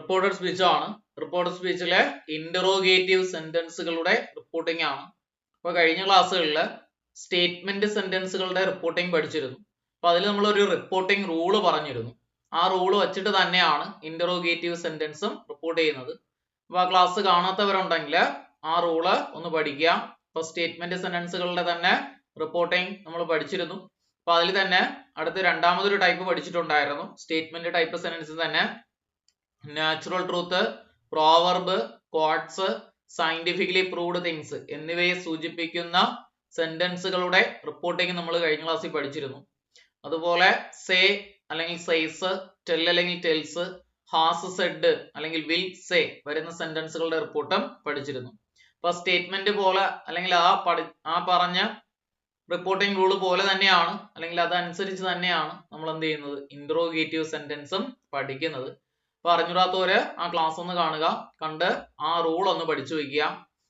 Reported speech ആണ്. Reported സ്പീച്ചിലെ interrogative സെന്റൻസുകളുടെ reporting ആണ്. അപ്പൊ കഴിഞ്ഞ ക്ലാസ്സുകളിൽ സ്റ്റേറ്റ്മെന്റ് സെന്റൻസുകളുടെ റിപ്പോർട്ടിംഗ് പഠിച്ചിരുന്നു. അപ്പൊ അതിൽ നമ്മൾ ഒരു റിപ്പോർട്ടിംഗ് റൂള് പറഞ്ഞിരുന്നു. ആ റൂള് വെച്ചിട്ട് തന്നെയാണ് ഇന്ററോഗേറ്റീവ് സെന്റൻസും റിപ്പോർട്ട് ചെയ്യുന്നത്. അപ്പൊ ആ ക്ലാസ് കാണാത്തവരുണ്ടെങ്കിൽ ആ റൂള് ഒന്ന് പഠിക്കുക. അപ്പൊ സ്റ്റേറ്റ്മെന്റ് സെന്റൻസുകളുടെ തന്നെ റിപ്പോർട്ടിംഗ് നമ്മൾ പഠിച്ചിരുന്നു. അപ്പൊ അതിൽ തന്നെ അടുത്ത് രണ്ടാമതൊരു ടൈപ്പ് പഠിച്ചിട്ടുണ്ടായിരുന്നു. സ്റ്റേറ്റ്മെന്റ് ടൈപ്പ് സെന്റൻസ് തന്നെ natural truth, proverb, quotes, scientifically proved things എന്നിവയെ സൂചിപ്പിക്കുന്ന സെന്റൻസുകളുടെ റിപ്പോർട്ടിംഗ് നമ്മൾ കഴിഞ്ഞ ക്ലാസ്സിൽ പഠിച്ചിരുന്നു. അതുപോലെ സേ അല്ലെങ്കിൽ സേസ്, ടെൽ അല്ലെങ്കിൽ ടെൽസ്, ഹാസ് സെഡ് അല്ലെങ്കിൽ വിൽ സേ വരുന്ന സെന്റൻസുകളുടെ റിപ്പോർട്ടും പഠിച്ചിരുന്നു. അപ്പൊ സ്റ്റേറ്റ്മെന്റ് പോലെ അല്ലെങ്കിൽ ആ പറഞ്ഞ റിപ്പോർട്ടിംഗ് റൂള് പോലെ തന്നെയാണ് അല്ലെങ്കിൽ അതനുസരിച്ച് തന്നെയാണ് നമ്മൾ എന്ത് ചെയ്യുന്നത്, ഇന്ററോഗേറ്റീവ് സെന്റൻസും പഠിക്കുന്നത്. അപ്പൊ അറിഞ്ഞൂടാത്തവര് ആ ക്ലാസ് ഒന്ന് കാണുക, കണ്ട് ആ റൂൾ ഒന്ന് പഠിച്ചു വെക്കുക.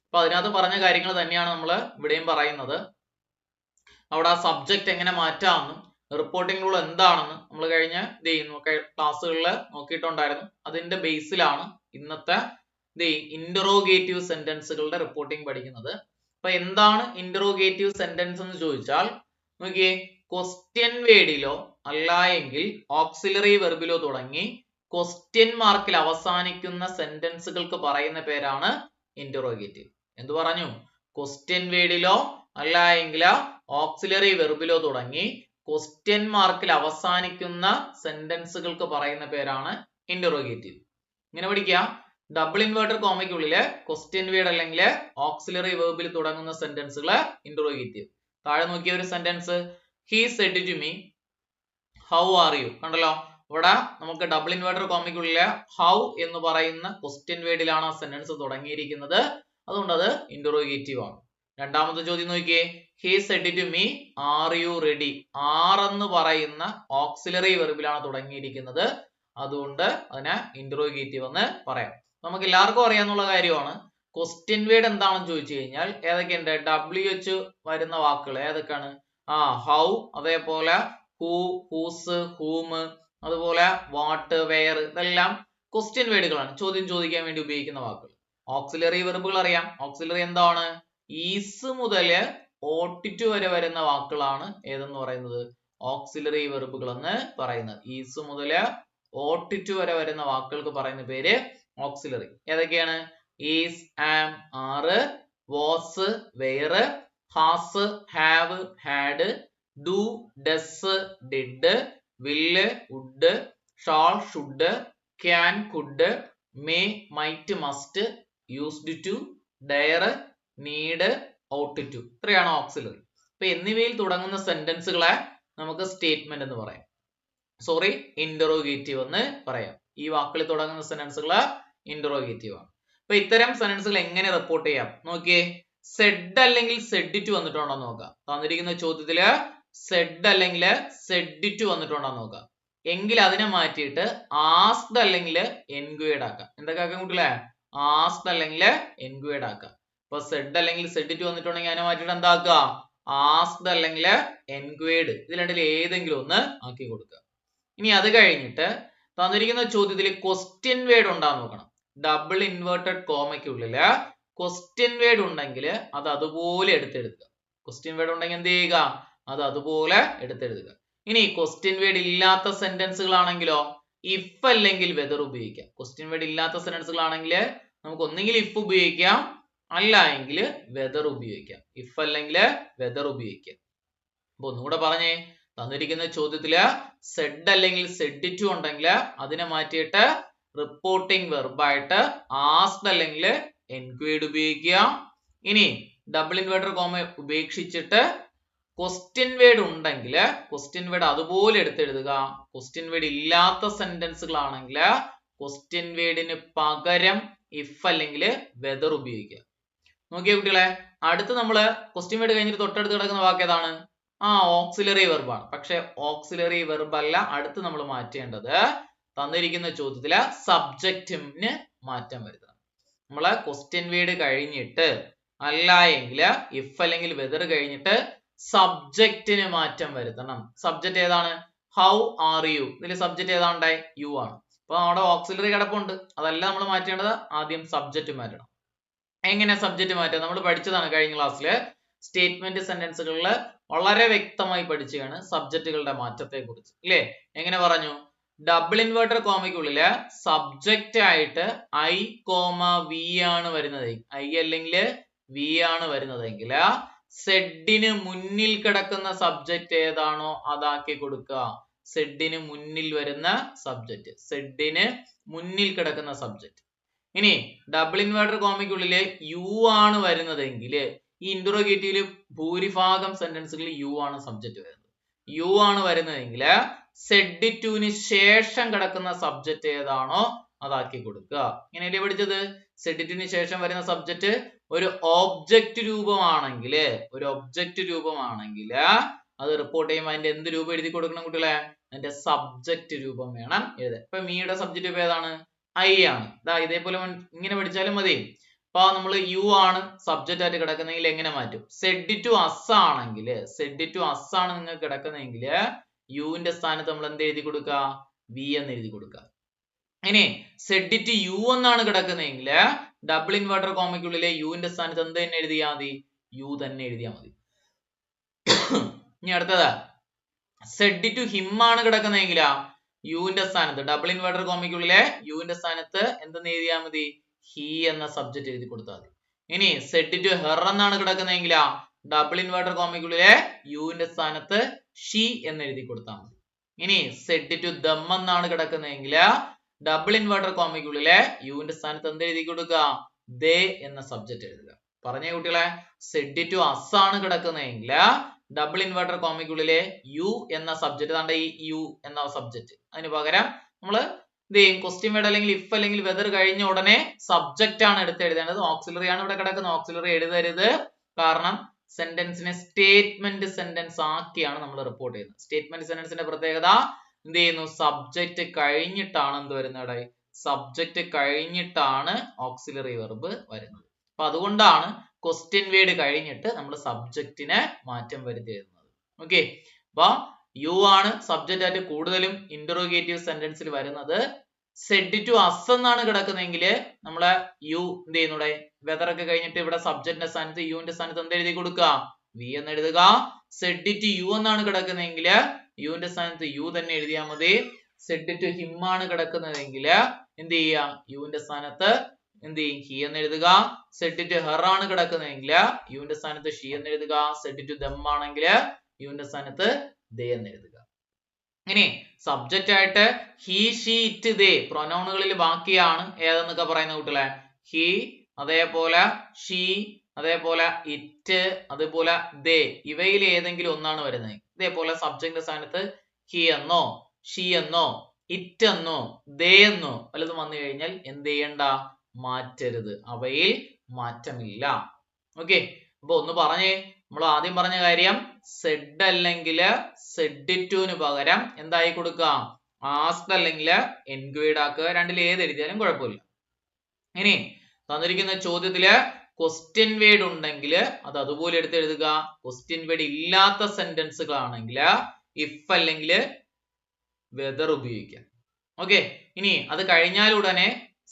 അപ്പൊ അതിനകത്ത് പറഞ്ഞ കാര്യങ്ങൾ തന്നെയാണ് നമ്മൾ ഇവിടെയും പറയുന്നത്. അവിടെ ആ സബ്ജക്ട് എങ്ങനെ മാറ്റാമെന്നും റിപ്പോർട്ടിംഗ് റൂൾ എന്താണെന്ന് നമ്മൾ കഴിഞ്ഞ ക്ലാസ്സുകളിൽ നോക്കിയിട്ടുണ്ടായിരുന്നു. അതിന്റെ ബേസിലാണ് ഇന്നത്തെ ഇന്ററോഗേറ്റീവ് സെന്റൻസുകളുടെ റിപ്പോർട്ടിംഗ് പഠിക്കുന്നത്. അപ്പൊ എന്താണ് ഇന്ററോഗേറ്റീവ് സെന്റൻസ് എന്ന് ചോദിച്ചാൽ നോക്കിയേ, ക്വസ്റ്റ്യൻ വേർഡിലോ അല്ല എങ്കിൽ ഓക്സിലറി വെർബിലോ തുടങ്ങി ക്വസ്റ്റ്യൻ മാർക്കിൽ അവസാനിക്കുന്ന സെന്റൻസുകൾക്ക് പറയുന്ന പേരാണ് ഇന്ററോഗേറ്റീവ്. എന്ത് പറഞ്ഞു? ക്വസ്റ്റ്യൻ വേർഡിലോ അല്ല എങ്കിൽ ഓക്സിലറി വെർബിലോ തുടങ്ങി ക്വസ്റ്റ്യൻ മാർക്കിൽ അവസാനിക്കുന്ന സെന്റൻസുകൾക്ക് പറയുന്ന പേരാണ് ഇന്ററോഗേറ്റീവ്. ഇങ്ങനെ പഠിക്കുക. ഡബിൾ ഇൻവേർട്ടഡ് കോമയ്ക്കുള്ളില് ക്വസ്റ്റ്യൻ വേർഡ് അല്ലെങ്കിൽ ഓക്സിലറി വെർബിൽ തുടങ്ങുന്ന സെന്റൻസുകൾ ഇന്ററോഗേറ്റീവ്. താഴെ നോക്കിയ ഒരു sentence, he said to me how are you. കണ്ടല്ലോ, ഇവിടെ നമുക്ക് ഡബിൾ ഇൻവേർട്ടഡ് കോമയ്ക്കുള്ളിലെ ഹൗ എന്ന് പറയുന്ന ക്വസ്റ്റ്യൻ വേർഡിലാണ് ആ സെന്റൻസ് തുടങ്ങിയിരിക്കുന്നത്. അതുകൊണ്ട് അത് ഇന്ററോഗേറ്റീവ് ആണ്. രണ്ടാമത്തെ ചോദ്യം നോക്കിയേ, he said to me are you ready. Are എന്ന് പറയുന്ന ഓക്സിലറി വെർബിലാണ് തുടങ്ങിയിരിക്കുന്നത്. അതുകൊണ്ട് അതിനെ ഇന്ററോഗേറ്റീവ് എന്ന് പറയാം. നമുക്ക് എല്ലാവർക്കും അറിയാവുന്ന കാര്യമാണ്. ക്വസ്റ്റ്യൻ വേർഡ് എന്താണെന്ന് ചോദിച്ചു കഴിഞ്ഞാൽ ഏതൊക്കെയുണ്ട്? WH വരുന്ന വാക്കുകൾ ഏതൊക്കെയാണ്? ഹൗ, അതേപോലെ ഹൂ, ഹൂസ്, ഹൂം, അതുപോലെ വാട്ട്, വെയർ, ഇതെല്ലാം ക്വസ്റ്റ്യൻ വേർഡുകളാണ്, ചോദ്യം ചോദിക്കാൻ വേണ്ടി ഉപയോഗിക്കുന്ന വാക്കുകൾ. ഓക്സിലറി വെർബുകൾ അറിയാം. ഓക്സിലറി എന്താണ്? ഈസ് മുതല് ഓട്ടിറ്റു വരെ വരുന്ന വാക്കുകളാണ് ഏതെന്ന് പറയുന്നത്? ഓക്സിലറി വെർബുകൾ എന്ന് പറയുന്നത്. ഈസ് മുതല് ഓട്ടിറ്റു വരെ വരുന്ന വാക്കുകൾക്ക് പറയുന്ന പേര് ഓക്സിലറി. ഏതൊക്കെയാണ്? Is, am, are, was, were, has, have, had, do, does, did, will, would, shall, should, can, could, may, might, must, used to, dare, need, ought to. ഇത്രയാണ് ഓക്സിലറി. അപ്പൊ എന്നിവയിൽ തുടങ്ങുന്ന സെന്റൻസുകളെ നമുക്ക് സ്റ്റേറ്റ്മെന്റ് എന്ന് പറയാം. സോറി, ഇന്ററോഗേറ്റീവ് എന്ന് പറയാം. ഈ വാക്കുകളിൽ തുടങ്ങുന്ന സെന്റൻസുകള് ഇന്ററോഗേറ്റീവ് ആണ്. അപ്പൊ ഇത്തരം സെന്റൻസുകൾ എങ്ങനെ റിപ്പോർട്ട് ചെയ്യാം നോക്കിയേ. സെഡ് അല്ലെങ്കിൽ സെഡ് ടു വന്നിട്ടുണ്ടോ നോക്കാം. തന്നിരിക്കുന്ന ചോദ്യത്തില് സെഡ് അല്ലെങ്കിൽ സെഡ് ടു വന്നിട്ടുണ്ടോ നോക്കാം. എങ്കിൽ അതിനെ മാറ്റിയിട്ട് ആസ്ക്ഡ് അല്ലെങ്കിൽ എൻക്വയർഡ് ആക്കാം. എന്തൊക്കെ ആക്കാം കുട്ടികളെ? ആസ്ക്ഡ് അല്ലെങ്കിൽ എൻക്വയർഡ് ആക്കാം. അപ്പൊ സെഡ് അല്ലെങ്കിൽ സെഡ് ടു വന്നിട്ടുണ്ടെങ്കിൽ അതിനെ മാറ്റിയിട്ട് എന്താക്കുക? ആസ്ക്ഡ് അല്ലെങ്കിൽ എൻക്വയർഡ്, ഇതിൽ രണ്ടിൽ ഏതെങ്കിലും ഒന്ന് ആക്കി കൊടുക്കുക. ഇനി അത് കഴിഞ്ഞിട്ട് തന്നിരിക്കുന്ന ചോദ്യത്തിൽ ക്വസ്റ്റ്യൻ വേർഡ് ഉണ്ടാന്ന് നോക്കണം. ഡബിൾ ഇൻവേർട്ടഡ് കോമയ്ക്കുള്ളില് ക്വസ്റ്റ്യൻ വേർഡ് ഉണ്ടെങ്കിൽ അത് അതുപോലെ എടുത്തെഴുതുക. ക്വസ്റ്റ്യൻ വേർഡ് ഉണ്ടെങ്കിൽ എന്ത് ചെയ്യുക? അത് അതുപോലെ എടുത്തെഴുതുക. ഇനി ക്വസ്റ്റ്യൻ വേർഡ് ഇല്ലാത്ത സെന്റൻസുകളാണെങ്കിലോ ഇഫ് അല്ലെങ്കിൽ വെദർ ഉപയോഗിക്കാം. ക്വസ്റ്റ്യൻ വേർഡ് ഇല്ലാത്ത സെന്റൻസുകളാണെങ്കിൽ നമുക്ക് ഒന്നെങ്കിൽ ഇഫ് ഉപയോഗിക്കാം, അല്ല എങ്കിൽ വെദർ ഉപയോഗിക്കാം. ഇഫ് അല്ലെങ്കിൽ വെദർ ഉപയോഗിക്കാം. അപ്പൊ ഒന്നുകൂടെ പറഞ്ഞേ, തന്നിരിക്കുന്ന ചോദ്യത്തില് സെഡ് അല്ലെങ്കിൽ സെഡ് ടു ഉണ്ടെങ്കിൽ അതിനെ മാറ്റിയിട്ട് റിപ്പോർട്ടിംഗ് വെർബായിട്ട് ആസ്ക്ഡ് അല്ലെങ്കിൽ എൻക്വയർഡ് ഉപയോഗിക്കുക. ഇനി ഡബിൾ ഇൻവേർട്ടഡ് കോമ ഉപേക്ഷിച്ചിട്ട് ക്വസ്റ്റ്യൻ വേർഡ് ഉണ്ടെങ്കിൽ ക്വസ്റ്റ്യൻ വേർഡ് അതുപോലെ എടുത്തെഴുതുക. ക്വസ്റ്റ്യൻ വേർഡ് ഇല്ലാത്ത സെന്റൻസുകളാണെങ്കിൽ ക്വസ്റ്റ്യൻ വേർഡിന് പകരം ഇഫ് അല്ലെങ്കിൽ വെദർ ഉപയോഗിക്കുക. നോക്കിയ കുട്ടികളെ, അടുത്ത് നമ്മള് ക്വസ്റ്റ്യൻ വേർഡ് കഴിഞ്ഞിട്ട് തൊട്ടടുത്ത് കിടക്കുന്ന വാക്ക് ഏതാണ്? ഓക്സിലറി വെർബാണ്. പക്ഷെ ഓക്സിലറി വെർബ് അല്ല അടുത്ത് നമ്മൾ മാറ്റേണ്ടത്. തന്നിരിക്കുന്ന ചോദ്യത്തില് സബ്ജക്റ്റിന് മാറ്റം വരുത്തണം. നമ്മള് ക്വസ്റ്റ്യൻ വേർഡ് കഴിഞ്ഞിട്ട് അല്ല എങ്കിൽ ഇഫ് അല്ലെങ്കിൽ വെദർ കഴിഞ്ഞിട്ട് സബ്ജക്റ്റിന് മാറ്റം വരുത്തണം. സബ്ജക്റ്റ് ഏതാണ്? How are U. ഇതിൽ സബ്ജക്റ്റ് ഏതാണ്ടായി? യു ആണ്. അപ്പൊ അവിടെ ഓക്സിലറി കിടപ്പുണ്ട്, അതല്ല നമ്മൾ മാറ്റേണ്ടത്. ആദ്യം സബ്ജക്റ്റ് മാറ്റണം. എങ്ങനെ സബ്ജക്റ്റ് മാറ്റാം? നമ്മൾ പഠിച്ചതാണ് കഴിഞ്ഞ ക്ലാസ്സിൽ. സ്റ്റേറ്റ്മെന്റ് സെന്റൻസുകളിൽ വളരെ വ്യക്തമായി പഠിച്ചതാണ് സബ്ജക്റ്റുകളുടെ മാറ്റത്തെ കുറിച്ച്, ഇല്ലേ? എങ്ങനെ പറഞ്ഞു? ഡബിൾ ഇൻവേർട്ടർ കോമയ്ക്കുള്ളില് സബ്ജക്റ്റ് ആയിട്ട് ഐ കോമ വി ആണ് വരുന്നത്, ഐ അല്ലെങ്കിൽ വി ആണ് വരുന്നതെങ്കിൽ സെഡിന് മുന്നിൽ കിടക്കുന്ന സബ്ജക്റ്റ് ഏതാണോ അതാക്കി കൊടുക്കുക. സെഡിന് മുന്നിൽ വരുന്ന സബ്ജക്റ്റ്, സെഡിന് മുന്നിൽ കിടക്കുന്ന സബ്ജക്റ്റ്. ഇനി ഡബിൾ ഇൻവേർട്ടർ കോമയ്ക്കുള്ളില് യു ആണ് വരുന്നതെങ്കിൽ ഈ ഇന്ററോഗേറ്റീവില് ഭൂരിഭാഗം സെന്റൻസുകളിൽ യു ആണ് സബ്ജക്റ്റ് വരുന്നത്. യു ആണ് വരുന്നതെങ്കിൽ സെഡ് ടുവിന് ശേഷം കിടക്കുന്ന സബ്ജക്റ്റ് ഏതാണോ അതാക്കി കൊടുക്കുക. ഇങ്ങനെയല്ലേ പഠിച്ചത്? സെഡ് ടുവിന് ശേഷം വരുന്ന സബ്ജക്റ്റ് ഒരു ഒബ്ജക്റ്റ് രൂപമാണെങ്കിൽ അത് റിപ്പോർട്ട് ചെയ്യുമ്പോൾ അതിന്റെ എന്ത് രൂപം എഴുതി കൊടുക്കണം കുട്ടികളെ? അതിന്റെ സബ്ജക്റ്റ് രൂപം വേണം എഴുതാൻ. ഇപ്പൊ മീയുടെ സബ്ജക്റ്റ് രൂപം ഏതാണ്? ഐ ആണ്. ഇതേപോലെ ഇങ്ങനെ പഠിച്ചാലും മതി. അപ്പൊ നമ്മൾ യു ആണ് സബ്ജക്റ്റ് ആയിട്ട് കിടക്കുന്നെങ്കിൽ എങ്ങനെ മാറ്റും? സെഡ് ടു അസ് ആണെങ്കിൽ, നിങ്ങൾക്ക് കിടക്കുന്നെങ്കിൽ യുവിന്റെ സ്ഥാനത്ത് നമ്മൾ എന്ത് എഴുതി കൊടുക്കുക? വി എന്ന് എഴുതി കൊടുക്കുക. ഇനി സെഡ് ടു യു എന്നാണ് കിടക്കുന്നതെങ്കിൽ ഡബിൾ ഇൻവേർട്ടർ കോമയ്ക്കുള്ളിലെ യുവിന്റെ സ്ഥാനത്ത് എന്ത് തന്നെ എഴുതിയാൽ മതി? യു തന്നെ എഴുതിയാൽ മതി. ഇനി അടുത്തത് സെഡ് ടു ഹിം ആണ് കിടക്കുന്നതെങ്കിൽ യുവിന്റെ സ്ഥാനത്ത്, ഡബിൾ ഇൻവേർട്ടർ കോമയ്ക്കുള്ളിലെ യുവിന്റെ സ്ഥാനത്ത് എന്തെന്ന് എഴുതിയാൽ മതി? ഹി എന്ന സബ്ജക്റ്റ് എഴുതി കൊടുത്താൽ മതി. ഇനി സെഡ് ടു ഹെർ എന്നാണ് കിടക്കുന്നതെങ്കിൽ ഡബിൾ ഇൻവേർട്ടർ കോമയ്ക്കുള്ളിലെ യുവിന്റെ സ്ഥാനത്ത് ഷി എന്ന് എഴുതി കൊടുത്താൽ മതി. ഇനി സെഡ് ടു ദം എന്നാണ് കിടക്കുന്നതെങ്കിൽ ഡബിൾ ഇൻവേർട്ടർ കോമയ്ക്കുള്ളിലെ യുവിന്റെ സ്ഥാനത്ത് എന്ത് എഴുതി കൊടുക്കുക? ദേ എന്ന സബ്ജക്റ്റ് എഴുതുക. പറഞ്ഞ കുട്ടികളെ, സെഡ് ടു അസ് ആണ് കിടക്കുന്നതെങ്കിൽ ഡബിൾ ഇൻവേർട്ടർ കോമയ്ക്കുള്ളിലെ യു എന്ന സബ്ജക്റ്റ്, അതാണ്ട് ഈ യു എന്ന സബ്ജക്റ്റ്, അതിന് പകരം നമ്മൾ എന്ത് ചെയ്യും? ക്വസ്റ്റ്യൻ വേർഡ് അല്ലെങ്കിൽ ഇഫ് അല്ലെങ്കിൽ വെദർ കഴിഞ്ഞ ഉടനെ സബ്ജക്റ്റ് ആണ് എടുത്ത് എഴുതേണ്ടത്. ഓക്സിലറി ആണ് ഇവിടെ കിടക്കുന്നത്. ഓക്സിലറി എഴുതരുത്. കാരണം സെന്റൻസിനെ സ്റ്റേറ്റ്മെന്റ് സെന്റൻസ് ആക്കിയാണ് നമ്മൾ റിപ്പോർട്ട് ചെയ്യുന്നത്. സ്റ്റേറ്റ്മെന്റ് സെന്റൻസിന്റെ പ്രത്യേകത എന്ത് ചെയ്യുന്നു? സബ്ജക്റ്റ് കഴിഞ്ഞിട്ടാണ് എന്ത് വരുന്നത്? സബ്ജക്റ്റ് കഴിഞ്ഞിട്ടാണ് ഓക്സിലറി വെർബ് വരുന്നത്. അപ്പൊ അതുകൊണ്ടാണ് ക്വസ്റ്റ്യൻ വേർഡ് കഴിഞ്ഞിട്ട് നമ്മൾ സബ്ജക്റ്റിനെ മാറ്റം വരുത്തി എഴുതുന്നത്. ഓക്കെ, അപ്പൊ യു ആണ് സബ്ജക്റ്റ് ആയിട്ട് കൂടുതലും ഇന്ററോഗേറ്റീവ് സെന്റൻസിൽ വരുന്നത്. സെഡ് ടു അസ് എന്നാണ് കിടക്കുന്നതെങ്കിൽ നമ്മളെ യു എന്ത് ചെയ്യുന്നൂടെ? വെദർ ഒക്കെ കഴിഞ്ഞിട്ട് ഇവിടെ സബ്ജക്റ്റിന്റെ സ്ഥാനത്ത് യുവിന്റെ സ്ഥാനത്ത് എന്ത് എഴുതി കൊടുക്കുക? വി എന്ന് എഴുതുക. സെഡ് ടു യു എന്നാണ് കിടക്കുന്നതെങ്കിൽ യുവിന്റെ സ്ഥാനത്ത് യു തന്നെ എഴുതിയാൽ മതി. സെഡ് ടു ഹിം ആണ് കിടക്കുന്നതെങ്കിൽ എന്ത് ചെയ്യുക? യുവിന്റെ സ്ഥാനത്ത് എന്ത് ചെയ്യും? ഹി എന്ന് എഴുതുക. സെഡ് ടു ഹെർ ആണ് കിടക്കുന്നതെങ്കിൽ യുവിന്റെ സ്ഥാനത്ത് ഷി എന്ന് എഴുതുക. സെഡ് ടു ദം ആണെങ്കിൽ യുവിന്റെ സ്ഥാനത്ത് ദേ എന്ന് എഴുതുക. ഇനി സബ്ജക്റ്റ് ആയിട്ട് ഹി, ഷീ, ഇറ്റ്, ദേ പ്രൊനൗണുകളിൽ ബാക്കിയാണ് ഏതെന്നൊക്കെ പറയുന്ന കുട്ടികളെ? ഹി, അതേപോലെ ഷീ, അതേപോലെ ഇറ്റ്, അതേപോലെ ദേ, ഇവയിൽ ഏതെങ്കിലും ഒന്നാണ് വരുന്നത്. ഇതേപോലെ സബ്ജക്റ്റിന്റെ സ്ഥാനത്ത് ഹി എന്നോ ഷീ എന്നോ ഇറ്റ് എന്നോ ദേ എന്നോ വല്ലതും വന്നു കഴിഞ്ഞാൽ എന്ത് ചെയ്യണ്ട? മാറ്റരുത്. അവയിൽ മാറ്റമില്ല. ഓക്കെ, അപ്പൊ ഒന്ന് പറഞ്ഞേ. നമ്മൾ ആദ്യം പറഞ്ഞ കാര്യം സെഡ് അല്ലെങ്കിൽ സെഡ് ടുവിന് പകരം എന്തായി കൊടുക്കുക? ആസ്ക്ഡ് അല്ലെങ്കിൽ എൻക്വയർഡ് ആക്കുക. രണ്ടിൽ ഏത് എഴുതിയാലും കുഴപ്പമില്ല. ഇനി തന്നിരിക്കുന്ന ചോദ്യത്തില് ക്വസ്റ്റ്യൻ വേർഡ് ഉണ്ടെങ്കിൽ അത് അതുപോലെ എടുത്ത് എഴുതുക. ക്വസ്റ്റ്യൻ വേർഡ് ഇല്ലാത്ത സെന്റൻസുകളാണെങ്കിൽ ഇഫ് അല്ലെങ്കിൽ വെദർ ഉപയോഗിക്കാം. ഓക്കെ, ഇനി അത് കഴിഞ്ഞാൽ ഉടനെ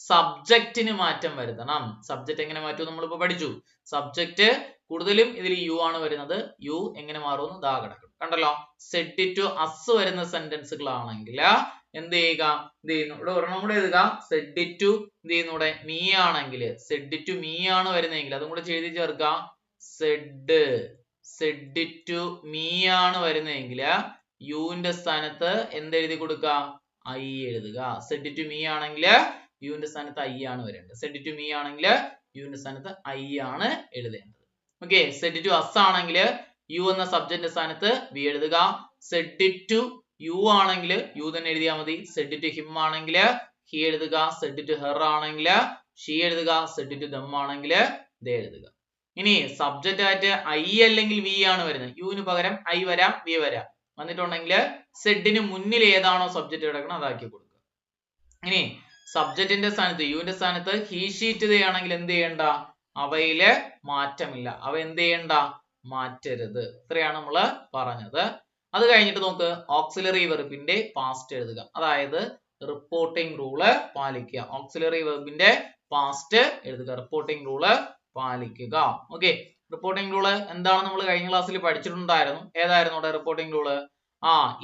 സബ്ജക്റ്റിന് മാറ്റം വരുത്തണം. സബ്ജക്റ്റ് എങ്ങനെ മാറ്റും നമ്മളിപ്പോ പഠിച്ചു. സബ്ജക്റ്റ് കൂടുതലും ഇതിൽ യു ആണ് വരുന്നത്. യു എങ്ങനെ മാറുമെന്ന് ദാ കിടക്കും, കണ്ടല്ലോ. സെഡ് ടു അസ് വരുന്ന സെന്റൻസുകളാണെങ്കിൽ എന്ത് ചെയ്യുക? എന്ത് ചെയ്യുന്നു? ഇവിടെ ഒരെണ്ണം കൂടെ എഴുതുക. സെഡ് ടു എന്ത് ചെയ്യുന്നു? ഇവിടെ മീ ആണെങ്കിൽ, സെഡ് ടു മീ ആണ് വരുന്നതെങ്കിൽ അതും കൂടെ എഴുതി ചേർക്കുക. സെഡ് ടു മീ ആണ് വരുന്നതെങ്കിൽ യുവിന്റെ സ്ഥാനത്ത് എന്തെഴുതി കൊടുക്കുക? ഐ എഴുതുക. സെഡ് ടു മീ ആണെങ്കിൽ യുവിന്റെ സ്ഥാനത്ത് ഐ ആണ് വരേണ്ടത്. സെഡ് ടു മീ ആണെങ്കിൽ യുവിന്റെ സ്ഥാനത്ത് ഐ ആണ് എഴുതേണ്ടത്. ഓക്കെ, സെഡ് ടു അസ് ആണെങ്കിൽ യു എന്ന സബ്ജക്റ്റിന്റെ സ്ഥാനത്ത് വി എഴുതുക. സെഡ് ടു യു ആണെങ്കിൽ യു തന്നെ എഴുതിയാൽ മതി. സെഡ് ടു ഹിം ആണെങ്കിൽ ഹി എഴുതുക. സെഡ് ടു ഹെർ ആണെങ്കിൽ ഷീ എഴുതുക. സെഡ് ടു ദം ആണെങ്കിൽ ദേ എഴുതുക. ഇനി സബ്ജക്റ്റ് ആയിട്ട് ഐ അല്ലെങ്കിൽ വി ആണ് വരുന്നത്. യുവിന് പകരം ഐ വരാം, വി വരാം. വന്നിട്ടുണ്ടെങ്കിൽ സെഡിന് മുന്നിൽ ഏതാണോ സബ്ജക്റ്റ് കിടക്കണം അതാക്കി കൊടുക്കുക. ഇനി സബ്ജക്റ്റിന്റെ സ്ഥാനത്ത് യുവിന്റെ സ്ഥാനത്ത് ഹി, ഷീ, ഇറ്റ്, ദേ ആണെങ്കിൽ എന്ത് ചെയ്യണ്ട? അവയില് മാറ്റമില്ല. അവ എന്ത് ചെയ്യണ്ട? മാറ്റരുത്. ഇത്രയാണ് നമ്മൾ പറഞ്ഞത്. അത് കഴിഞ്ഞിട്ട് നോക്ക്, ഓക്സിലറി വെർബിന്റെ പാസ്റ്റ് എഴുതുക. അതായത് റിപ്പോർട്ടിംഗ് റൂള് പാലിക്കുക. ഓക്സിലറി വെർബിന്റെ പാസ്റ്റ് എഴുതുക, റിപ്പോർട്ടിംഗ് റൂള് പാലിക്കുക. ഓക്കെ, റിപ്പോർട്ടിംഗ് റൂള് എന്താണ് നമ്മൾ കഴിഞ്ഞ ക്ലാസ്സിൽ പഠിച്ചിട്ടുണ്ടായിരുന്നു. ഏതായിരുന്നു അവിടെ റിപ്പോർട്ടിംഗ് റൂള്?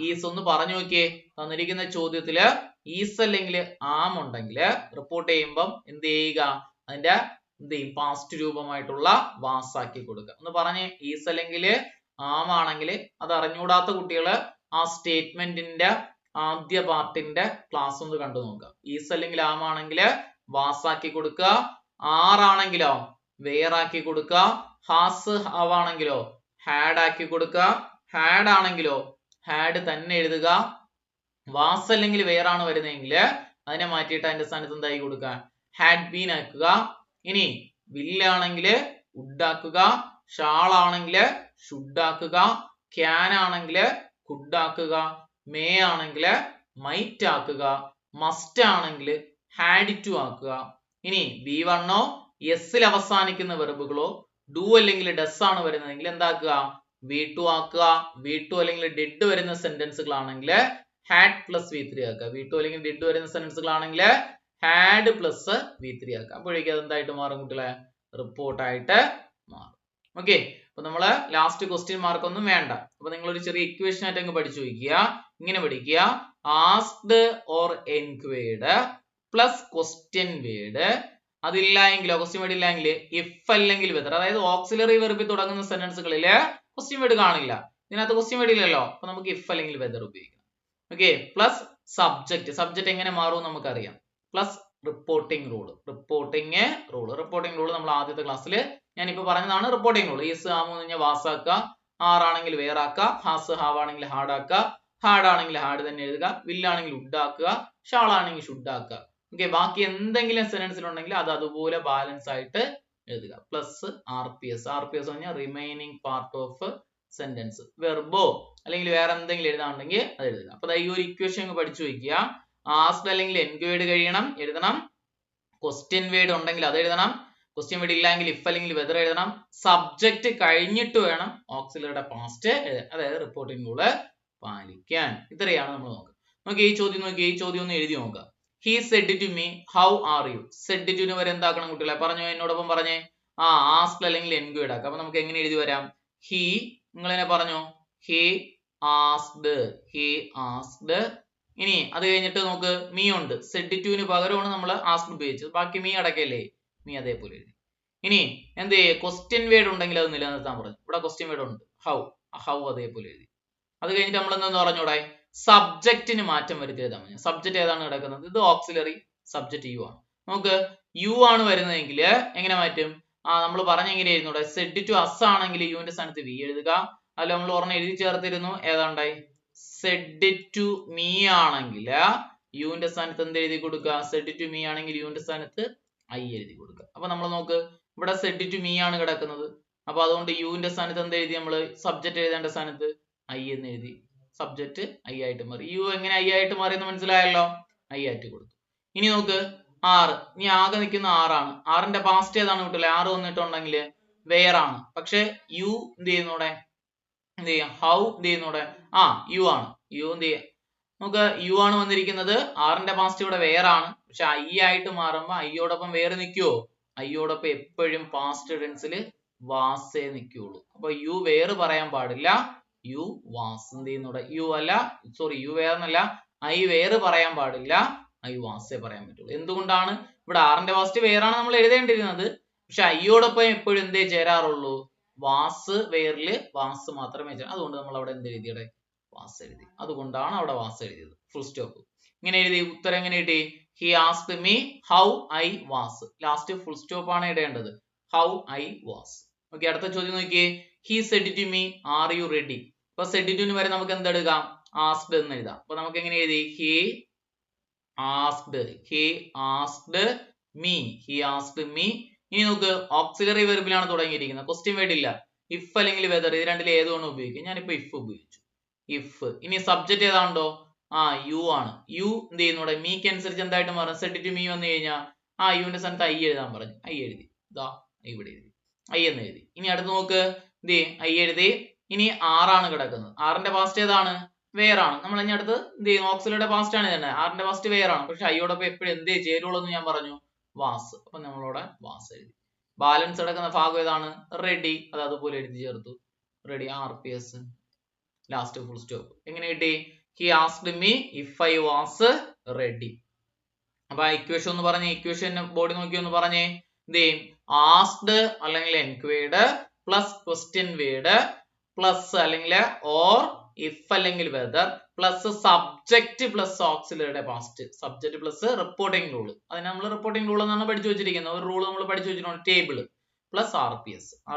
ഈസ് ഒന്ന് പറഞ്ഞു നോക്കിയേ. തന്നിരിക്കുന്ന ചോദ്യത്തില് ഈസ് അല്ലെങ്കിൽ ആം ഉണ്ടെങ്കിൽ റിപ്പോർട്ട് ചെയ്യുമ്പം എന്ത് ചെയ്യുക? അതിന്റെ പാസ്റ്റ് രൂപമായിട്ടുള്ള വാസ് ആക്കി കൊടുക്കുക. ഒന്ന് പറഞ്ഞേ, ഈസ് അല്ലെങ്കിൽ ആം ആണെങ്കിൽ അത് അറിഞ്ഞുകൂടാത്ത കുട്ടികള് ആ സ്റ്റേറ്റ്മെന്റിന്റെ ആദ്യ പാർട്ടിന്റെ ക്ലാസ് ഒന്ന് കണ്ടു നോക്കുക. ഈസ് അല്ലെങ്കിൽ ആം ആണെങ്കിൽ വാസ് ആക്കി കൊടുക്കുക. ആറാണെങ്കിലോ വേറാക്കി കൊടുക്കുക. ഹാസ് ഹാവ് ആണെങ്കിലോ ഹാഡ് ആക്കി കൊടുക്കുക. ഹാഡ് ആണെങ്കിലോ ഹാഡ് തന്നെ എഴുതുക. വാസ് അല്ലെങ്കിൽ വേറാണ് വരുന്നതെങ്കിൽ അതിനെ മാറ്റിയിട്ട് അതിന്റെ സ്ഥാനത്ത് എന്തായി കൊടുക്കുക? ഹാഡ് ബീൻ ആക്കുക. ഇനി വില്ലാണെങ്കിൽ വുഡ് ആക്കുക. ഷാൾ ആണെങ്കിൽ ഷുഡ് ആക്കുക. ക്യാൻ ആണെങ്കിൽ കുഡ് ആക്കുക. മേ ആണെങ്കിൽ മൈറ്റ് ആക്കുക. മസ്റ്റ് ആണെങ്കിൽ ഹാഡ് ടു ആക്കുക. ഇനി V1 എസ്സിൽ അവസാനിക്കുന്ന വെർബുകളോ ഡു അല്ലെങ്കിൽ ഡസ് ആണ് വരുന്നതെങ്കിൽ എന്താക്കുക? V2 ആക്കുക. V2 അല്ലെങ്കിൽ ഡിഡ് വരുന്ന സെന്റൻസുകളാണെങ്കിൽ ഹാഡ് പ്ലസ് V3 ആക്കുക. V2 അല്ലെങ്കിൽ ഡിഡ് വരുന്ന സെന്റൻസുകളാണെങ്കിൽ ഹാഡ് പ്ലസ് V3 ആക്കുക. അപ്പോഴേക്കും അത് എന്തായിട്ട് മാറും കുട്ടികളെ? റിപ്പോർട്ടായിട്ട് മാറും. ഓക്കെ, അപ്പൊ നമ്മള് ലാസ്റ്റ് ക്വസ്റ്റ്യൻ മാർക്ക് ഒന്നും വേണ്ട. അപ്പൊ നിങ്ങൾ ഒരു ചെറിയ ഇക്വേഷൻ ആയിട്ട് അങ്ങ് പഠിച്ചു വയ്ക്കുക. ഇങ്ങനെ പഠിക്കുക: asked or enquired plus question word. അതില്ല എങ്കിലോ, ക്വസ്റ്റ്യൻ വേർഡ് ഇല്ലെങ്കിൽ ഇഫ് അല്ലെങ്കിൽ വെദർ, അതായത് ഓക്സിലറി വെർബിൽ തുടങ്ങുന്ന സെന്റൻസുകളില് ക്വസ്റ്റ്യൻ വേർഡ് കാണില്ല. ഇതിനകത്ത് ക്വസ്റ്റ്യൻ വേർഡ് ഇല്ലല്ലോ, അപ്പൊ നമുക്ക് ഇഫ് അല്ലെങ്കിൽ വെദർ ഉപയോഗിക്കാം. Okay, plus subject. സബ്ജക്ട് എങ്ങനെ മാറും നമുക്കറിയാം. Plus reporting rule. Reporting rule നമ്മൾ ആദ്യത്തെ ക്ലാസ്സിൽ ഞാനിപ്പോ പറഞ്ഞതാണ്. റിപ്പോർട്ടിംഗ് റൂൾ ഈസ് ആം എന്ന് പറഞ്ഞാൽ വാസാക്കുക, ആറാണെങ്കിൽ വേറാക്കുക, ഹാസ് ഹാവ് ആണെങ്കിൽ ഹാർഡ് ആക്കുക, ഹാർഡ് ആണെങ്കിൽ ഹാർഡ് തന്നെ എഴുതുക, വില്ലാണെങ്കിൽ വുഡ് ആക്കുക, ഷാൾ ആണെങ്കിൽ ഷുഡ് ആക്കുക. ഓക്കെ, ബാക്കി എന്തെങ്കിലും സെന്റൻസിൽ ഉണ്ടെങ്കിൽ അത് അതുപോലെ ബാലൻസ് ആയിട്ട് എഴുതുക. Plus RPS. RPS എന്ന് പറഞ്ഞാൽ റിമൈനിങ് പാർട്ട് ഓഫ് സെന്റൻസ്. വെർബോ അല്ലെങ്കിൽ വേറെ എന്തെങ്കിലും എഴുതാനുണ്ടെങ്കിൽ അത് എഴുതുക. അപ്പൊ ഈ ഒരു ഇക്വേഷൻ പഠിച്ചു വയ്ക്കുക. ആസ്ക്ഡ് അല്ലെങ്കിൽ എൻക്വയർഡ് കഴിയണം, എഴുതണം. ക്വസ്റ്റ്യൻ വേർഡ് ഉണ്ടെങ്കിൽ അത് എഴുതണം. ക്വസ്റ്റ്യൻ വേർഡ് ഇല്ലെങ്കിൽ ഇഫ് അല്ലെങ്കിൽ വെദർ എഴുതണം. സബ്ജക്ട് കഴിഞ്ഞിട്ട് വേണം ഓക്സിലറിയുടെ പാസ്റ്റ് എഴുതാൻ, അതായത് റിപ്പോർട്ടിംഗ് റൂള് പാലിക്കാൻ. ഇത്രയാണ് നമ്മൾ നോക്കുക. നോക്കി ഈ ചോദ്യം ഒന്ന് എഴുതി നോക്കുക. He said to me how are you. Said ടുന് വരെ എന്താക്കണം കുട്ടികളെ? പറഞ്ഞോ, എന്നോടൊപ്പം പറഞ്ഞേ. ആസ്ക്ഡ് അല്ലെങ്കിൽ എൻക്വയർഡ് ആക്കുക. അപ്പൊ നമുക്ക് എങ്ങനെ എഴുതി വരാം? ഹി, നിങ്ങൾ തന്നെ പറഞ്ഞോ, ഹി ആസ്ക്ഡ്. ഇനി അത് കഴിഞ്ഞിട്ട് നമുക്ക് മീ ഉണ്ട്. സെഡ് ടുവിന് പകരമാണ് നമ്മൾ ആസ്ക്ഡ് ഉപയോഗിച്ചത്. ബാക്കി മീ അടക്കല്ലേ, മീ അതേപോലെ എഴുതി. ഇനി എന്ത് ചെയ്യേ? ക്വസ്റ്റ്യൻ വേർഡ് ഉണ്ടെങ്കിൽ അത് നിലനിർത്താൻ പറഞ്ഞു. ഇവിടെ ക്വസ്റ്റ്യൻ വേർഡ് ഉണ്ട്, ഹൗ അതേപോലെ എഴുതി. അത് കഴിഞ്ഞിട്ട് നമ്മൾ എന്താന്ന് പറഞ്ഞൂടെ? സബ്ജക്റ്റിന് മാറ്റം വരുത്തി എഴുതാൻ പറഞ്ഞു. സബ്ജക്ട് ഏതാണ് കിടക്കുന്നത്? ഇത് ഓക്സിലറി സബ്ജക്ട് യു ആണ്. നമുക്ക് യു ആണ് വരുന്നതെങ്കിൽ എങ്ങനെ മാറ്റും? നമ്മൾ പറഞ്ഞ എങ്ങനെ എഴുതുന്നൂടെ? സെഡ് ടു അസ് ആണെങ്കിൽ യുവിന്റെ സ്ഥാനത്ത് വി എഴുതുക. അല്ല, നമ്മൾ ഓർമ്മ എഴുതി ചേർത്തിരുന്നു. ഏതാണ്ടായി? സെഡ് ടു മീ ആണെങ്കിൽ യുവിന്റെ സ്ഥാനത്ത് എന്ത് എഴുതി കൊടുക്കുക? സെഡ് ടു മീ ആണെങ്കിൽ യുവിന്റെ സ്ഥാനത്ത് ഐ എഴുതി കൊടുക്കുക. അപ്പൊ നമ്മൾ നോക്ക്, ഇവിടെ സെഡ് ടു മീ ആണ് കിടക്കുന്നത്. അപ്പൊ അതുകൊണ്ട് യുവിന്റെ സ്ഥാനത്ത് എന്ത് എഴുതി? നമ്മള് സബ്ജക്ട് എഴുതേണ്ട സ്ഥാനത്ത് ഐ എന്ന് എഴുതി. സബ്ജക്ട് ഐ ആയിട്ട് മാറി. യു എങ്ങനെ ഐ ആയിട്ട് മാറിയെന്ന് മനസ്സിലായല്ലോ. ഐ ആയിട്ട് കൊടുത്തു. ഇനി നോക്ക്, ആറ്. ഇനി ആകെ നിൽക്കുന്ന ആറാണ്. ആറിന്റെ പാസ്റ്റ് ഏതാണ് കുട്ടികളെ? ആറ് വന്നിട്ടുണ്ടെങ്കിൽ വേറാണ്. പക്ഷെ യു എന്ത് ചെയ്യുന്നൂടെ? എന്ത് ചെയ്യാം? ഹൗ എന്ത് ചെയ്യുന്നൂടെ? യു ആണ്. യു എന്ത് ചെയ്യാം? നമുക്ക് യു ആണ് വന്നിരിക്കുന്നത്. ആറിന്റെ പാസ്റ്റ് ഇവിടെ വേറാണ്. പക്ഷെ ഐ ആയിട്ട് മാറുമ്പോ ഐയോടൊപ്പം വേറെ നിൽക്കുവോ? ഐയോടൊപ്പം എപ്പോഴും പാസ്റ്റ് ടെൻസിൽ വാസേ നിൽക്കുള്ളൂ. അപ്പൊ യു വേറെ പറയാൻ പാടില്ല. യു വാസ് എന്ത് ചെയ്യുന്നൂടെ? യു അല്ല, സോറി, യു വേറെന്നല്ല, ഐ വേറെ പറയാൻ പാടില്ല. ഐ വാസേ പറയാൻ പറ്റുള്ളൂ. എന്തുകൊണ്ടാണ്? ഇവിടെ ആറിന്റെ പാസ്റ്റ് വേറാണ് നമ്മൾ എഴുതേണ്ടിരുന്നത്. പക്ഷെ ഐയോടൊപ്പം എപ്പോഴും എന്തേ ചേരാറുള്ളൂ? വാസ് വേറില് വാസ് മാത്രമേ ചേരാ. അതുകൊണ്ട് നമ്മൾ അവിടെ എന്ത് എഴുതിയുടെ? വാസ് എഴുതി. അതുകൊണ്ടാണ് അവിടെ വാസ് എഴുതിയത്. Full stop. ഇങ്ങനെ എഴുതി. ഉത്തരം എങ്ങനെ കിട്ടി? He asked me how I was. Last full stop ആണ് ഇടേണ്ടത്. How I was. ഓക്കെ, അടുത്ത ചോദ്യം നോക്കിയേ. He said to me are you ready. അപ്പൊ സെഡ് ടുന് വരെ നമുക്ക് എന്തെടുക്കാം? ആസ്ക്ഡ് എന്ന് എഴുതാം. അപ്പൊ നമുക്ക് എങ്ങനെ എഴുതി? He asked me. ഇനി നോക്ക്, ഓക്സിലറി വെർബിലാണ് തുടങ്ങിയിരിക്കുന്നത്. ക്വസ്റ്റ്യൻ വേർഡ് ഇല്ല. ഇഫ് അല്ലെങ്കിൽ വെദർ, ഇത് രണ്ടിൽ ഏതുമാണ് ഉപയോഗിക്കുക? ഞാനിപ്പോ ഇഫ് ഉപയോഗിച്ചു. ഇഫ്. ഇനി സബ്ജക്ട് ഏതാണ്ടോ? യു ആണ്. യു എന്ത് ചെയ്യുന്നൂടെ? മീക്ക് അനുസരിച്ച് എന്തായിട്ട് മാറും? സെഡ് ടു മീ വന്നു കഴിഞ്ഞാൽ യുവിന്റെ സ്ഥാനത്ത് ഐ എഴുതാൻ പറഞ്ഞു. ഐ എഴുതി. ഇവിടെ എഴുതി ഐ എന്ന് എഴുതി. ഇനി അടുത്ത് നോക്ക്, ഐ എഴുതി. ഇനി ആറാണ് കിടക്കുന്നത്. ആറിന്റെ പാസ്റ്റ് ഏതാണ്? വേർ ആണ്. നമ്മൾ ഇനി അടുത്ത് എന്ത് ചെയ്യും? ഓക്സിലറിയുടെ പാസ്റ്റ് ആണ് തന്നെ. ആറിന്റെ പാസ്റ്റ് വേർ ആണ്. പക്ഷെ ഐയോടൊപ്പം എപ്പോഴും എന്തേ ചേരുള്ളൂ എന്ന് ഞാൻ പറഞ്ഞു? വാസ്. അപ്പൊ നമ്മളിവിടെ വാസ് എഴുതി. ബാലൻസ് കിടക്കുന്ന ഭാഗം ഏതാണ്? റെഡി. അത് അതുപോലെ എഴുതി ചേർത്തു. Ready RPS last full stop. എങ്ങനെ കിട്ടി? He asked me if I was ready. അപ്പൊ ആ ഇക്വേഷൻ ഒന്ന് പറഞ്ഞേ. ഇക്വേഷൻ ബോഡി നോക്കി ഒന്ന് പറഞ്ഞേ. എന്ത് ചെയ്യും? ആസ്ക്ഡ് അല്ലെങ്കിൽ enquired plus question word plus അല്ലെങ്കിൽ ഓർ ഇഫ് അല്ലെങ്കിൽ വെദർ പ്ലസ് സബ്ജക്ട് പ്ലസ് ഓക്സിലറിയുടെ past. Subject plus reporting rule. അതിന് നമ്മൾ റിപ്പോർട്ടിംഗ് റൂൾ എന്നാണ് പഠിച്ചു വെച്ചിരിക്കുന്നത്. ഒരു റൂൾ നമ്മൾ പഠിച്ചു വെച്ചിട്ടുണ്ട്. ടേബിൾ പ്ലസ്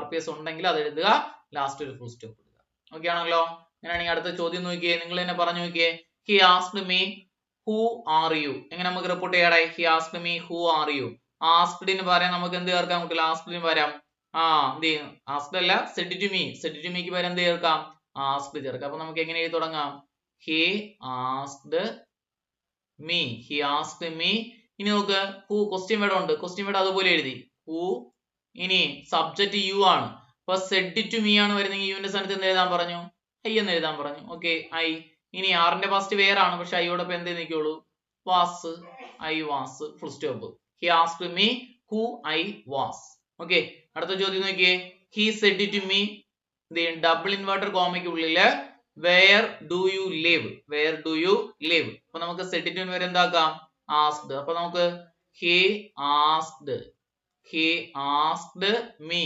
RPS ഉണ്ടെങ്കിൽ അത് എഴുതുക. ലാസ്റ്റ് ഒരു ഫുൾ സ്റ്റോപ്പ് ഇടുക. ഓക്കെ ആണല്ലോ? അങ്ങനെയാണെങ്കിൽ അടുത്ത ചോദ്യം നോക്കിയേ. നിങ്ങൾ തന്നെ പറഞ്ഞു നോക്കിയേ. He asked me who are you. എങ്ങനെ നമുക്ക് റിപ്പോർട്ട് ചെയ്യാടേ? He asked me who are you. ആസ്ക്ഡിന് പകരം നമുക്ക് എന്ത് ചേർക്കാൻ പറ്റില്ല? ആസ്ക്ഡിന് പകരം എന്ത് ചെയ്യും? ആസ്ക്ഡ് അല്ല, said to me. Said to മീക്ക് പകരം എന്ത് ചേർക്കാം? ആസ്ക്ഡ് ചേർക്കാം. അപ്പൊ നമുക്ക് എങ്ങനെ എഴുതി തുടങ്ങാം? He asked me. He asked me. ഇനി നോക്ക്, ഹു ക്വസ്റ്റ്യൻ വേർഡ് ഉണ്ട്. ക്വസ്റ്റ്യൻ വേർഡ് അതുപോലെ എഴുതി. ഹു. ഇനി സബ്ജക്ട് യു ആണ്. അപ്പൊ സെഡ് ടു മീ ആണ് വരുന്നെങ്കിൽ യുവിന്റെ സ്ഥാനത്ത് എന്ത് എഴുതാൻ പറഞ്ഞു? ഐ എന്ന് എഴുതാൻ പറഞ്ഞു. Okay, I. ഇനി ആറിന്റെ പാസ്റ്റ് വേർ ആണ്. പക്ഷെ ഐയോടൊപ്പം എന്തേ നിൽക്കുള്ളൂ? Was. I was. Full stop. He asked me who I was. Okay, അടുത്ത ചോദ്യം നോക്കിയേ. He said to me. Double inverted കോമയ്ക്ക് ഉള്ളില് where do you live. Where do you live. അപ്പൊ നമുക്ക് സെഡ് ടു വരെ എന്താക്കാം? ആസ്ക്ഡ്. അപ്പൊ നമുക്ക് he asked. He asked me.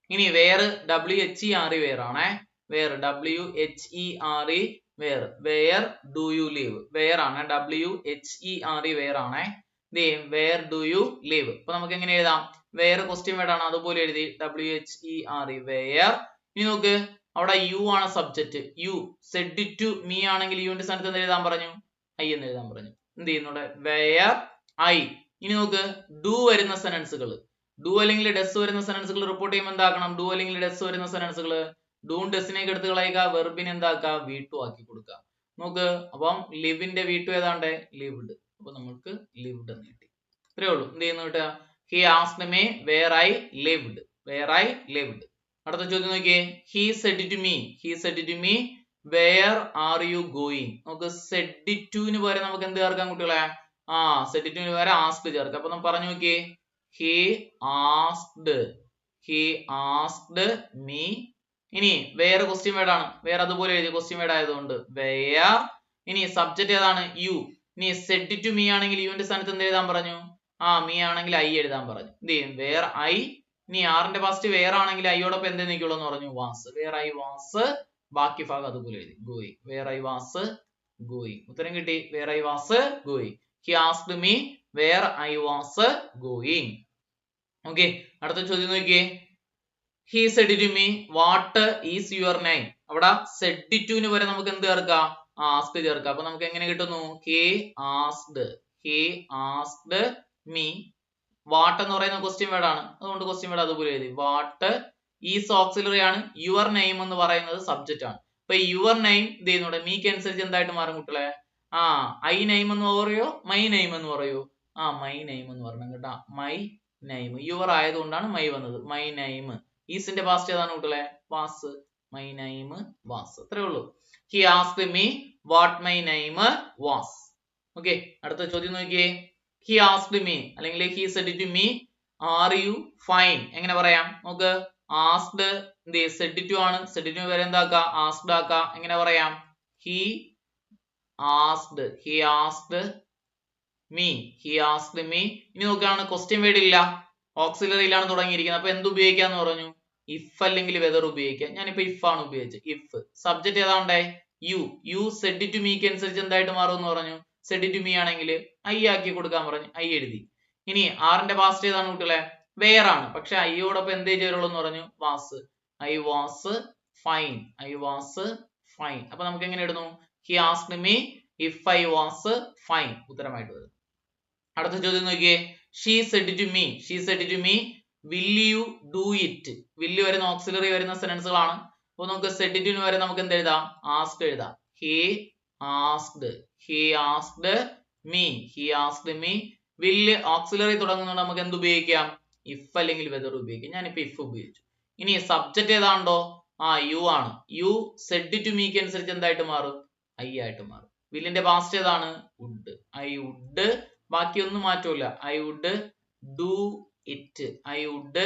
ഇനി വേർ WHERE വേർ ആണേ. Where WHERE where. Where do you live. Where ആണ്. WHERE വേർ ആണേ. Where do you live. അപ്പൊ നമുക്ക് എങ്ങനെ എഴുതാം? വേർ ക്വസ്റ്റ്യൻ വേർഡ് ആണ്. അതുപോലെ എഴുതി. WHERE where. ഇനി നോക്ക്, അവിടെ യു ആണ് subject. You. Said to me ആണെങ്കിൽ യുവിന്റെ സ്ഥാനത്ത് എന്ത് എഴുതാൻ പറഞ്ഞു? ഐ എന്ന് എഴുതാൻ പറഞ്ഞു. എന്ത് ചെയ്യുന്നുണ്ട്? Where I. ഇനി നോക്ക്, ഡു വരുന്ന സെനൻസുകൾ. ഡു അല്ലെങ്കിൽ ഡെസ് വരുന്ന സെനൻസുകൾ റിപ്പോർട്ട് ചെയ്യുമ്പോൾ എന്താക്കണം? ഡു അല്ലെങ്കിൽ ഡെസ് വരുന്ന സെനൻസുകൾ ഡൂൺ ഡെസിനേക്ക് എടുത്ത് കളയുക. വെർബിന് എന്താക്കുക? V2 ആക്കി കൊടുക്കുക. നോക്ക്, അപ്പം ലിവിന്റെ V2 ഏതാണ്ട്? ലിവ്ഡ്. അപ്പൊ നമുക്ക് ലിവ്ഡ് എന്ന് കിട്ടി. ഇത്രേ ഉള്ളൂ. എന്ത് ചെയ്യുന്നു കിട്ടുക? He asked me where I lived. Where I lived. അടുത്ത ചോദ്യം നോക്കിയേ. He said to me. He said to me where are you going. നമുക്ക് സെഡ് ടുവിന് പകരം നമുക്ക് എന്ത് ചേർക്കാം കുട്ടികളെ? സെഡ് ടുവിന് പകരം ആസ്ക്ഡ് ചേർക്കാം. അപ്പൊ നമ്മൾ പറഞ്ഞു നോക്കിയേ. He asked. He asked me. ഇനി വേറെ ക്വസ്റ്റ്യൻ വേർഡ് ആണ്. വേറെ അതുപോലെ എഴുതി. ക്വസ്റ്റ്യൻ വേർഡ് ആയതുകൊണ്ട് വേർ. ഇനി സബ്ജക്ട് ഏതാണ്? യു. ഇനി സെഡ് ടു മീ ആണെങ്കിൽ യുവിന്റെ സ്ഥാനത്ത് എന്ത് എഴുതാൻ പറഞ്ഞു? മീ ആണെങ്കിൽ ഐ എഴുതാൻ പറഞ്ഞു. എന്ത് ചെയ്യും? Where I. ഇനി ആറിന്റെ പാസ്റ്റ് വേർ ആണെങ്കിൽ ഐയോടൊപ്പം എന്തേ നിൽക്കുള്ളൂ എന്ന് പറഞ്ഞു? വാസ്. Where I was. ബാക്കി ഭാഗം അതുപോലെ എഴുതി. Going. Where I was going. ഉത്തരം കിട്ടി. Where I was going. He asked me where I was going. Okay, അടുത്ത ചോദ്യം നോക്കിയേ. He said to me what is your name. അവിടെ സെഡ് ടുവിന് വരെ നമുക്ക് എന്ത് ചേർക്കാം? ആസ്ക് ചേർക്കാം. അപ്പൊ നമുക്ക് എങ്ങനെ കിട്ടുന്നു? He asked. He asked me. What എന്ന് പറയുന്ന ക്വസ്റ്റ്യൻ വേർഡ് ആണ്. അതുകൊണ്ട് ക്വസ്റ്റ്യൻ വേർഡ് അതുപോലെ എഴുതി. വാട്ട് ഈസ് ഓക്സിലറി ആണ്. യുവർ നെയിം എന്ന് പറയുന്നത് സബ്ജക്റ്റ് ആണ്. അപ്പൊ യുവർ നെയിം ഇത് ചെയ്യുന്നുണ്ട്. മീക്ക് അനുസരിച്ച് എന്തായിട്ട് മാറും കുട്ടികളെ? ഐ നെയിം എന്ന് പറയോ മൈ നെയിം എന്ന് പറയോ? മൈ നെയിം എന്ന് പറഞ്ഞു കേട്ടാ. My name. യുവർ ആയതുകൊണ്ടാണ് മൈ വന്നത്. My name. ഈസിന്റെ പാസ്റ്റ് ഏതാണ് കുട്ടികളെ? വാസ്. My name was. അത്രേ ഉള്ളൂ. He asked me what my name was. Okay, അടുത്ത ചോദ്യം നോക്കിയേ. ഹി ആസ്ക്ഡ് മീ അല്ലെങ്കിൽ he said to me are you fine. എങ്ങനെ പറയാം? നോക്ക്, ആസ്ക്ഡ് സെഡ് ടു ആണ്. സെഡ് ടു വരെ എന്താക്ക? ആസ്ക്ഡ് ആക്ക. എങ്ങനെ പറയാം? He asked. He asked me. He asked me. ഇനി നോക്കുകയാണ്, ക്വസ്റ്റ്യൻ വേർഡ് ഇല്ല, ഓക്സിലറിയിലാണ് തുടങ്ങിയിരിക്കുന്നത്. അപ്പൊ എന്ത് ഉപയോഗിക്കാന്ന് പറഞ്ഞു? ഇഫ് അല്ലെങ്കിൽ വെദർ ഉപയോഗിക്കാം. ഞാനിപ്പോ ഇഫ് ആണ് ഉപയോഗിച്ചത്. ഇഫ്. സബ്ജക്ട് ഏതാണ്ടേ? യു. യു സെഡ് ടു മീക്ക് അനുസരിച്ച് എന്തായിട്ട് മാറും എന്ന് പറഞ്ഞു? സെഡ് ടു മീ ആണെങ്കിൽ ഐ ആക്കി കൊടുക്കാൻ പറഞ്ഞു. ഐ എഴുതി. ഇനി ആറിന്റെ പാസ്റ്റ് ഏതാണ് കുട്ടികളെ? വേർ ആണ്. പക്ഷെ ഐയോടൊപ്പം എന്തേ ചേരുള്ളൂ എന്ന് പറഞ്ഞു? Was. I was fine. I was fine. അപ്പൊ നമുക്ക് എങ്ങനെ ഇടുന്നു? He asked me if I was fine. ഉത്തരമായിട്ട് വരും. അടുത്ത ചോദ്യം നോക്കിയേ. She said to me. She said to me will you do it. Will വരുന്ന ഓക്സിലറി വരുന്ന സെന്റൻസുകളാണ്. അപ്പൊ നമുക്ക് സെഡ് ടുന് വരെ നമുക്ക് എന്ത് എഴുതാം? ആസ്ക്ഡ് എഴുതാം. He asked. He asked me. He asked me. വില്ല് ഓക്സിലറി തുടങ്ങുന്നതുകൊണ്ട് നമുക്ക് എന്ത് ഉപയോഗിക്കാം? ഇഫ് അല്ലെങ്കിൽ വെദർ ഉപയോഗിക്കാം. ഞാനിപ്പോ ഇഫ് ഉപയോഗിച്ചു. ഇനി സബ്ജക്ട് ഏതാണ്ടോ? യു ആണ്. യു സെഡ് ടു മീക്ക് അനുസരിച്ച് എന്തായിട്ട് മാറും? ഐ ആയിട്ട് മാറും. വില്ലിന്റെ പാസ്റ്റ് ഏതാണ്? വുഡ്. I would. ബാക്കിയൊന്നും മാറ്റൂല. I would do it. I would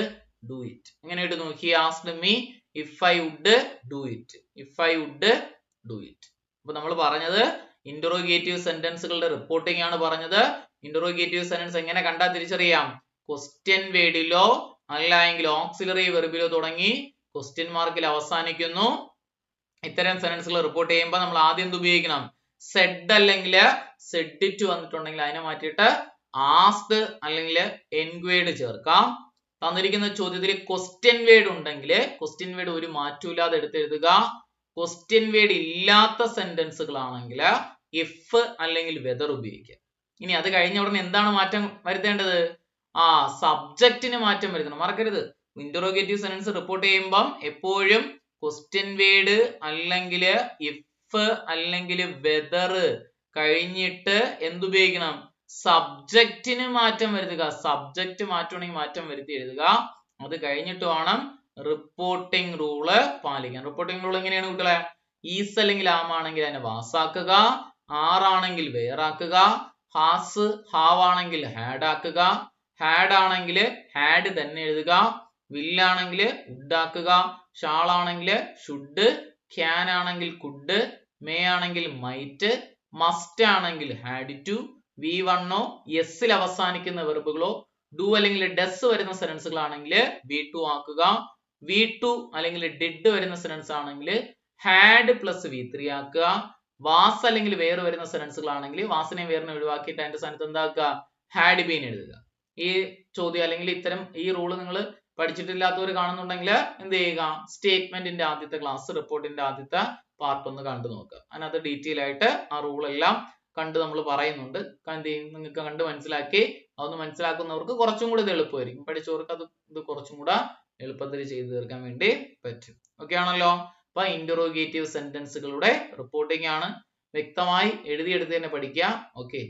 do it. എങ്ങനെ ഇടുന്നു? He asked me if I would do it. If I would do it. അപ്പൊ നമ്മൾ പറഞ്ഞത് ഇന്ററോഗേറ്റീവ് സെന്റൻസുകളുടെ റിപ്പോർട്ടിംഗ് ആണ് പറഞ്ഞത്. ഇന്ററോഗേറ്റീവ് സെന്റൻസ് എങ്ങനെ കണ്ടാൽ തിരിച്ചറിയാം? ക്വസ്റ്റ്യൻ വേർഡിലോ അല്ല എങ്കിൽ ഓക്സിലറി വെർബിലോ തുടങ്ങി ക്വസ്റ്റ്യൻ മാർക്കിൽ അവസാനിക്കുന്നു. ഇത്തരം സെന്റൻസുകൾ റിപ്പോർട്ട് ചെയ്യുമ്പോൾ നമ്മൾ ആദ്യം എന്ത് ഉപയോഗിക്കണം? സെഡ് അല്ലെങ്കിൽ സെഡ് ടു വന്നിട്ടുണ്ടെങ്കിൽ അതിനെ മാറ്റിയിട്ട് ആസ്ക്ഡ് അല്ലെങ്കിൽ എൻക്വയർഡ് ചേർക്കാം. തന്നിരിക്കുന്ന ചോദ്യത്തിൽ ക്വസ്റ്റ്യൻ വേർഡ് ഉണ്ടെങ്കിൽ ക്വസ്റ്റ്യൻ വേർഡ് ഒരു മാറ്റമില്ലാതെ എടുത്തെഴുതുക. ക്വസ്റ്റ്യൻ വേർഡ് ഇല്ലാത്ത സെന്റൻസുകളാണെങ്കിൽ ഇഫ് അല്ലെങ്കിൽ വെദർ ഉപയോഗിക്കുക. ഇനി അത് കഴിഞ്ഞ ഉടനെ എന്താണ് മാറ്റം വരുത്തേണ്ടത്? സബ്ജക്റ്റിന് മാറ്റം വരുത്തണം. മറക്കരുത്, ഇന്ററോഗേറ്റീവ് സെന്റൻസ് റിപ്പോർട്ട് ചെയ്യുമ്പം എപ്പോഴും ക്വസ്റ്റ്യൻ വേർഡ് അല്ലെങ്കിൽ ഇഫ് അല്ലെങ്കിൽ വെദർ കഴിഞ്ഞിട്ട് എന്തുപയോഗിക്കണം? സബ്ജക്റ്റിന് മാറ്റം വരുത്തുക. സബ്ജക്റ്റ് മാറ്റണമെങ്കിൽ മാറ്റം വരുത്തി എഴുതുക. അത് കഴിഞ്ഞിട്ട് വേണം റിപ്പോർട്ടിംഗ് റൂള് പാലിക്കാൻ. റിപ്പോർട്ടിംഗ് റൂൾ എങ്ങനെയാണ് കുട്ടികളെ? ഈസ് അല്ലെങ്കിൽ ആം ആണെങ്കിൽ അതിനെ വാസാക്കുക, ആറാണെങ്കിൽ വേറാക്കുക, ഹാസ് ഹാവ് ആണെങ്കിൽ ഹാഡ് ആക്കുക, ഹാഡ് ആണെങ്കിൽ ഹാഡ് തന്നെ എഴുതുക, വില്ലാണെങ്കിൽ വുഡ് ആക്കുക, ഷാൾ ആണെങ്കിൽ ഷുഡ്, ക്യാൻ ആണെങ്കിൽ കുഡ്, മേ ആണെങ്കിൽ മൈറ്റ്, മസ്റ്റ് ആണെങ്കിൽ ഹാഡ് ടു, V1 എസ്സിൽ അവസാനിക്കുന്ന വെർബുകളോ ഡു അല്ലെങ്കിൽ ഡസ് വരുന്ന സെന്റൻസുകളാണെങ്കിൽ V2 ആക്കുക. V2 അല്ലെങ്കിൽ ഡിഡ് വരുന്ന സെന്റൻസ് ആണെങ്കിൽ ഹാഡ് പ്ലസ് V3 ആക്കുക. വാസ് അല്ലെങ്കിൽ വേറെ വരുന്ന സെന്റൻസുകളാണെങ്കിൽ വാസിനെ വേറിനെ ഒഴിവാക്കിയിട്ട് അതിന്റെ സ്ഥാനത്ത് എന്താക്കുക? ഹാഡ് ബീൻ എഴുതുക. ഈ ചോദ്യം അല്ലെങ്കിൽ ഇത്തരം ഈ റൂള് നിങ്ങൾ പഠിച്ചിട്ടില്ലാത്തവർ കാണുന്നുണ്ടെങ്കിൽ എന്ത് ചെയ്യുക? സ്റ്റേറ്റ്മെന്റിന്റെ ആദ്യത്തെ ക്ലാസ് റിപ്പോർട്ടിന്റെ ആദ്യത്തെ പാർട്ട് ഒന്ന് കണ്ടു നോക്കുക. അതിനകത്ത് ഡീറ്റെയിൽ ആയിട്ട് ആ റൂൾ എല്ലാം കണ്ട് നമ്മൾ പറയുന്നുണ്ട്. നിങ്ങൾക്ക് കണ്ട് മനസ്സിലാക്കി അതൊന്ന് മനസ്സിലാക്കുന്നവർക്ക് കുറച്ചും കൂടി ഇത് എളുപ്പമായിരിക്കും. പഠിച്ചവർക്ക് ഇത് കുറച്ചും കൂടെ എളുപ്പത്തിൽ ചെയ്തു തീർക്കാൻ വേണ്ടി പറ്റും. ഓക്കെ ആണല്ലോ? അപ്പൊ ഇന്ററോഗേറ്റീവ് സെന്റൻസുകളുടെ റിപ്പോർട്ടിംഗ് ആണ്. വ്യക്തമായി എഴുതിയെടുത്ത് തന്നെ പഠിക്കുക. ഓക്കെ.